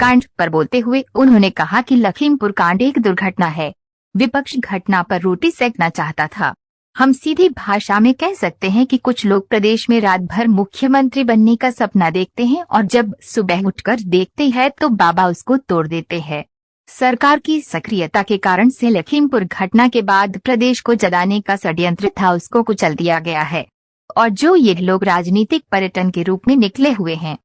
कांड पर बोलते हुए उन्होंने कहा कि लखीमपुर कांड एक दुर्घटना है। विपक्ष घटना पर रोटी सेकना चाहता था। हम सीधी भाषा में कह सकते हैं कि कुछ लोग प्रदेश में रात भर मुख्यमंत्री बनने का सपना देखते हैं और जब सुबह उठकर देखते हैं तो बाबा उसको तोड़ देते हैं। सरकार की सक्रियता के कारण से लखीमपुर घटना के बाद प्रदेश को जलाने का षड्यंत्र था, उसको कुचल दिया गया है। और जो ये लोग राजनीतिक पर्यटन के रूप में निकले हुए हैं,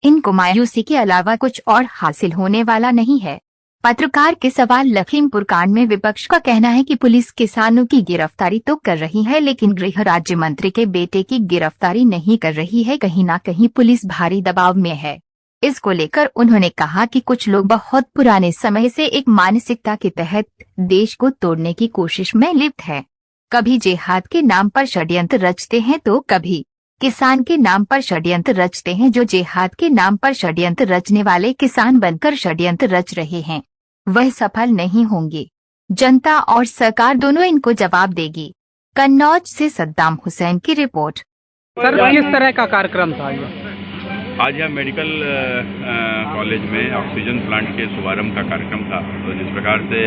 इनको मायूसी के अलावा कुछ और हासिल होने वाला नहीं है। पत्रकार के सवाल। लखीमपुर कांड में विपक्ष का कहना है कि पुलिस किसानों की गिरफ्तारी तो कर रही है, लेकिन गृह राज्य मंत्री के बेटे की गिरफ्तारी नहीं कर रही है। कहीं ना कहीं पुलिस भारी दबाव में है। इसको लेकर उन्होंने कहा कि कुछ लोग बहुत पुराने समय से एक मानसिकता के तहत देश को तोड़ने की कोशिश में लिप्त है। कभी जिहाद के नाम पर षड्यंत्र रचते हैं तो कभी किसान के नाम पर षड्यंत्र रचते हैं। जो जिहाद के नाम पर षड्यंत्र रचने वाले किसान बनकर षड्यंत्र रच रहे हैं, वह सफल नहीं होंगे। जनता और सरकार दोनों इनको जवाब देगी। कन्नौज से सद्दाम हुसैन की रिपोर्ट। सर, किस तरह का कार्यक्रम था ये? आज यहाँ मेडिकल कॉलेज में ऑक्सीजन प्लांट के शुभारंभ का कार्यक्रम था। तो जिस प्रकार से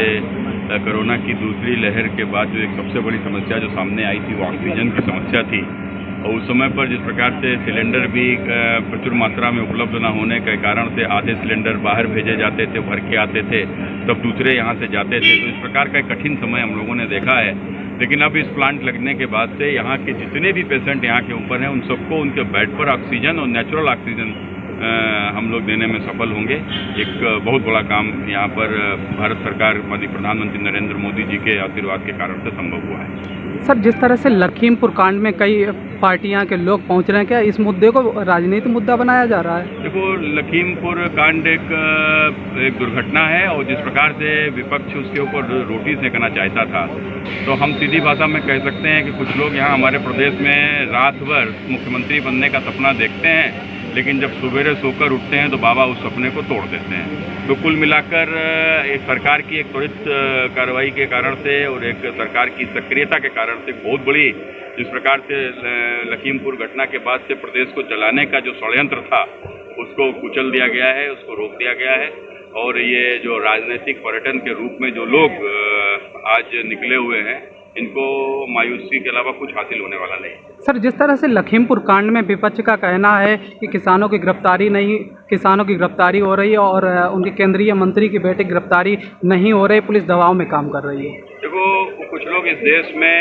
कोरोना की दूसरी लहर के बाद जो एक सबसे बड़ी समस्या जो सामने आई थी वो ऑक्सीजन की समस्या थी। और उस समय पर जिस प्रकार से सिलेंडर भी प्रचुर मात्रा में उपलब्ध न होने के कारण से आधे सिलेंडर बाहर भेजे जाते थे, भर के आते थे, तब दूसरे यहाँ से जाते थे। तो इस प्रकार का कठिन समय हम लोगों ने देखा है। लेकिन अब इस प्लांट लगने के बाद से यहाँ के जितने भी पेशेंट यहाँ के ऊपर हैं उन सबको उनके बेड पर ऑक्सीजन और नेचुरल ऑक्सीजन हम लोग देने में सफल होंगे। एक बहुत बड़ा काम यहाँ पर भारत सरकार, माननीय प्रधानमंत्री नरेंद्र मोदी जी के आशीर्वाद के कारण से संभव हुआ है। सर, जिस तरह से लखीमपुर कांड में कई पार्टियां के लोग पहुंच रहे हैं, क्या इस मुद्दे को राजनीतिक मुद्दा बनाया जा रहा है? देखो, लखीमपुर कांड एक दुर्घटना है और जिस प्रकार से विपक्ष उसके ऊपर रोटी सेकना चाहता था, तो हम सीधी भाषा में कह सकते हैं कि कुछ लोग यहाँ हमारे प्रदेश में रात भर मुख्यमंत्री बनने का सपना देखते हैं, लेकिन जब सवेरे सोकर उठते हैं तो बाबा उस सपने को तोड़ देते हैं। तो कुल मिलाकर एक सरकार की एक त्वरित कार्रवाई के कारण से और एक सरकार की सक्रियता के कारण से बहुत बड़ी, जिस प्रकार से लखीमपुर घटना के बाद से प्रदेश को जलाने का जो षड्यंत्र था उसको कुचल दिया गया है, उसको रोक दिया गया है। और ये जो राजनीतिक पर्यटन के रूप में जो लोग आज निकले हुए हैं, इनको मायूसी के अलावा कुछ हासिल होने वाला नहीं। सर, जिस तरह से लखीमपुर कांड में विपक्ष का कहना है कि किसानों की गिरफ्तारी हो रही है और उनके केंद्रीय मंत्री की बेटे गिरफ्तारी नहीं हो रही, पुलिस दबाव में काम कर रही है। देखो, कुछ लोग इस देश में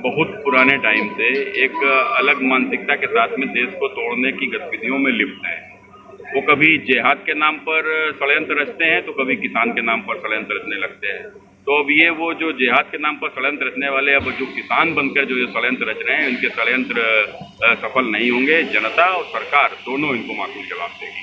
बहुत पुराने टाइम से एक अलग मानसिकता के साथ में देश को तोड़ने की गतिविधियों में लिप्त हैं। वो कभी जिहाद के नाम पर षड्यंत्र रचते हैं तो कभी किसान के नाम पर षड्यंत्र रचने लगते हैं। तो अब ये वो जो जिहाद के नाम पर षड्यंत्र रचने वाले, अब जो किसान बनकर जो ये षड्यंत्र रच रहे हैं, इनके षड्यंत्र सफल नहीं होंगे। जनता और सरकार दोनों इनको माकूल जवाब देगी।